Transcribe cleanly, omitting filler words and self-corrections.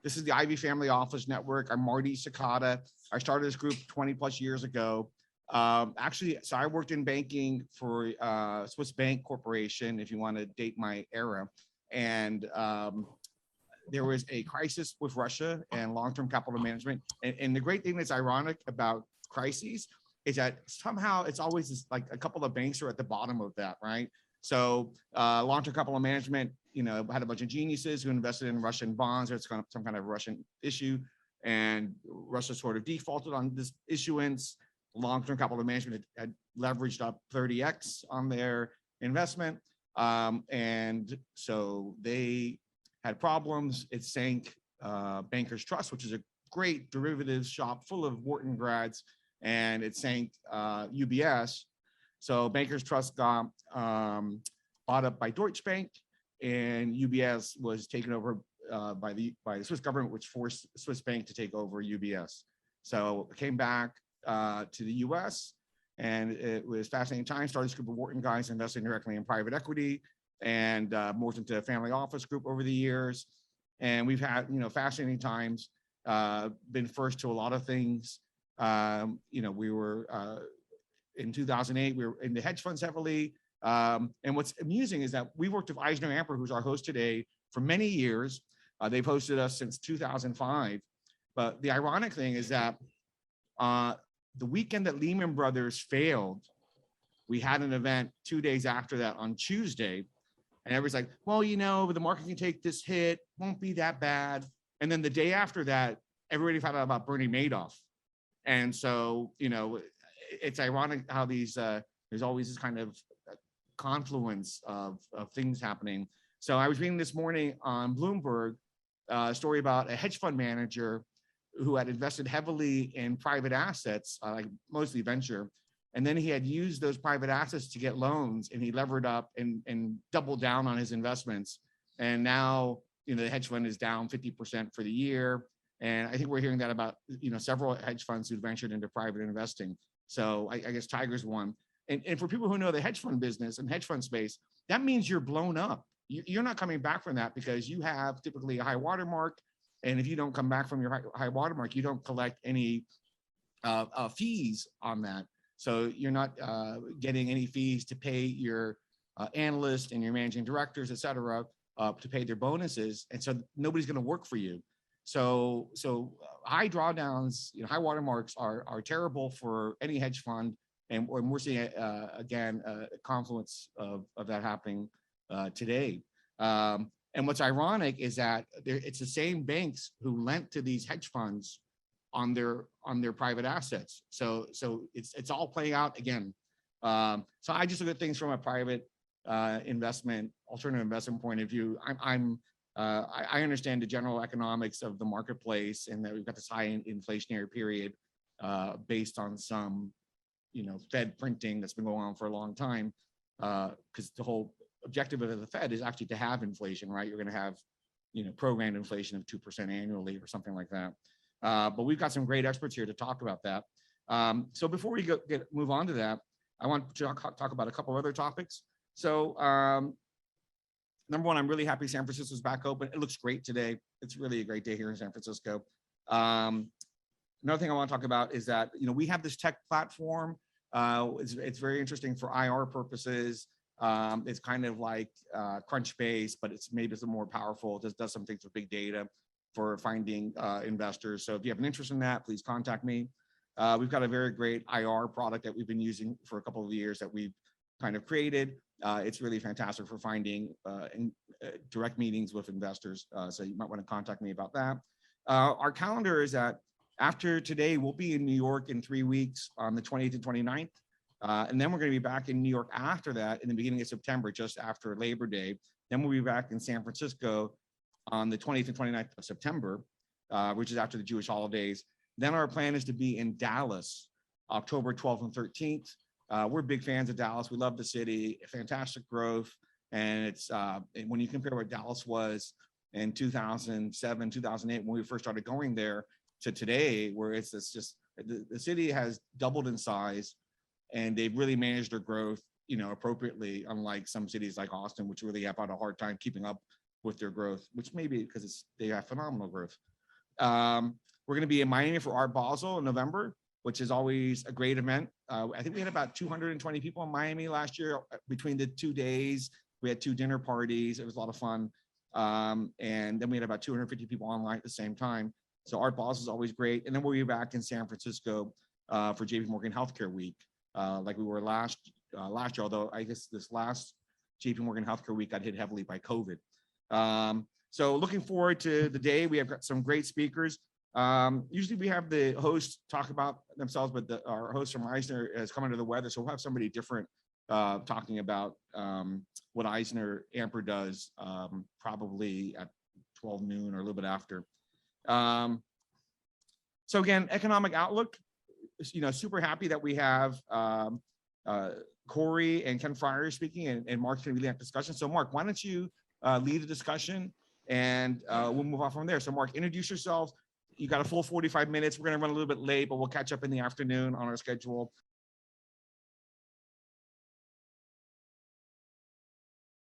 This is the Ivy Family Office Network. I'm Marty Secada. I started this group 20 plus years ago. Actually, so I worked in banking for Swiss Bank Corporation, if you want to date my era. And there was a crisis with Russia and long-term capital management. And the great thing that's ironic about crises is that somehow it's always this, like a couple of banks are at the bottom of that, right? So long-term capital management, had a bunch of geniuses who invested in Russian bonds, or it's kind of some kind of Russian issue, and Russia sort of defaulted on this issuance. Long-term capital management had leveraged up 30x on their investment, and so they had problems. It sank Bankers Trust, which is a great derivatives shop full of Wharton grads, and it sank UBS. So Bankers Trust got bought up by Deutsche Bank, and UBS was taken over by the Swiss government, which forced Swiss Bank to take over UBS. So it came back to the US, and it was fascinating time. Started this group of Wharton guys investing directly in private equity, and morphed into a family office group over the years. And we've had, fascinating times, been first to a lot of things. We were, in 2008, we were in the hedge funds heavily. And what's amusing is that we worked with Eisner Amper, who's our host today, for many years. They've hosted us since 2005. But the ironic thing is that the weekend that Lehman Brothers failed, we had an event 2 days after that on Tuesday. And everybody's like, well, the market can take this hit, won't be that bad. And then the day after that, everybody found out about Bernie Madoff. And so, it's ironic how there's always this kind of confluence of things happening. So I was reading this morning on Bloomberg a story about a hedge fund manager who had invested heavily in private assets, like mostly venture. And then he had used those private assets to get loans, and he levered up and doubled down on his investments. And now, the hedge fund is down 50% for the year. And I think we're hearing that about, several hedge funds who ventured into private investing. So I guess Tiger's one. And for people who know the hedge fund business and hedge fund space, that means you're blown up. You're not coming back from that, because you have typically a high watermark. And if you don't come back from your high watermark, you don't collect any fees on that. So you're not getting any fees to pay your analysts and your managing directors, et cetera, to pay their bonuses. And so nobody's going to work for you. So high drawdowns, high watermarks are terrible for any hedge fund. And we're seeing, again, a confluence of that happening today. And what's ironic is that it's the same banks who lent to these hedge funds on their private assets. So it's all playing out again. So I just look at things from a private alternative investment point of view. I understand the general economics of the marketplace, and that we've got this high inflationary period based on some, Fed printing that's been going on for a long time. Because the whole objective of the Fed is actually to have inflation, right? You're going to have, programmed inflation of 2% annually or something like that. But we've got some great experts here to talk about that. So before we move on to that, I want to talk about a couple other topics. So number one, I'm really happy San Francisco's back open. It looks great today. It's really a great day here in San Francisco. Another thing I want to talk about is that, we have this tech platform. It's very interesting for IR purposes. It's kind of like Crunchbase, but it's maybe some more powerful. It just does some things with big data for finding investors. So if you have an interest in that, please contact me. We've got a very great IR product that we've been using for a couple of years that we've kind of created. It's really fantastic for finding direct meetings with investors. So you might want to contact me about that. Our calendar is that after today, we'll be in New York in 3 weeks on the 28th and 29th. And then we're going to be back in New York after that in the beginning of September, just after Labor Day. Then we'll be back in San Francisco on the 20th and 29th of September, which is after the Jewish holidays. Then our plan is to be in Dallas, October 12th and 13th. We're big fans of Dallas. We love the city, fantastic growth. And it's when you compare what Dallas was in 2007, 2008, when we first started going there, to today, where it's just the city has doubled in size, and they've really managed their growth, appropriately, unlike some cities like Austin, which really have had a hard time keeping up with their growth, which may be because they have phenomenal growth. We're going to be in Miami for Art Basel in November, which is always a great event. I think we had about 220 people in Miami last year between the 2 days. We had 2 dinner parties. It was a lot of fun. And then we had about 250 people online at the same time. So Art Basel is always great. And then we'll be back in San Francisco for JP Morgan Healthcare Week, like we were last year, although I guess this last JP Morgan Healthcare Week got hit heavily by COVID. So looking forward to the day. We have got some great speakers. Usually we have the hosts talk about themselves, but our host from Eisner has come under the weather. So we'll have somebody different talking about what Eisner Amper does, probably at 12 noon or a little bit after. So again, economic outlook, super happy that we have Corey and Ken Fryer speaking, and Mark's going to be leading that discussion. So Mark, why don't you lead the discussion, and we'll move on from there. So Mark, introduce yourselves. You got a full 45 minutes. We're going to run a little bit late, but we'll catch up in the afternoon on our schedule.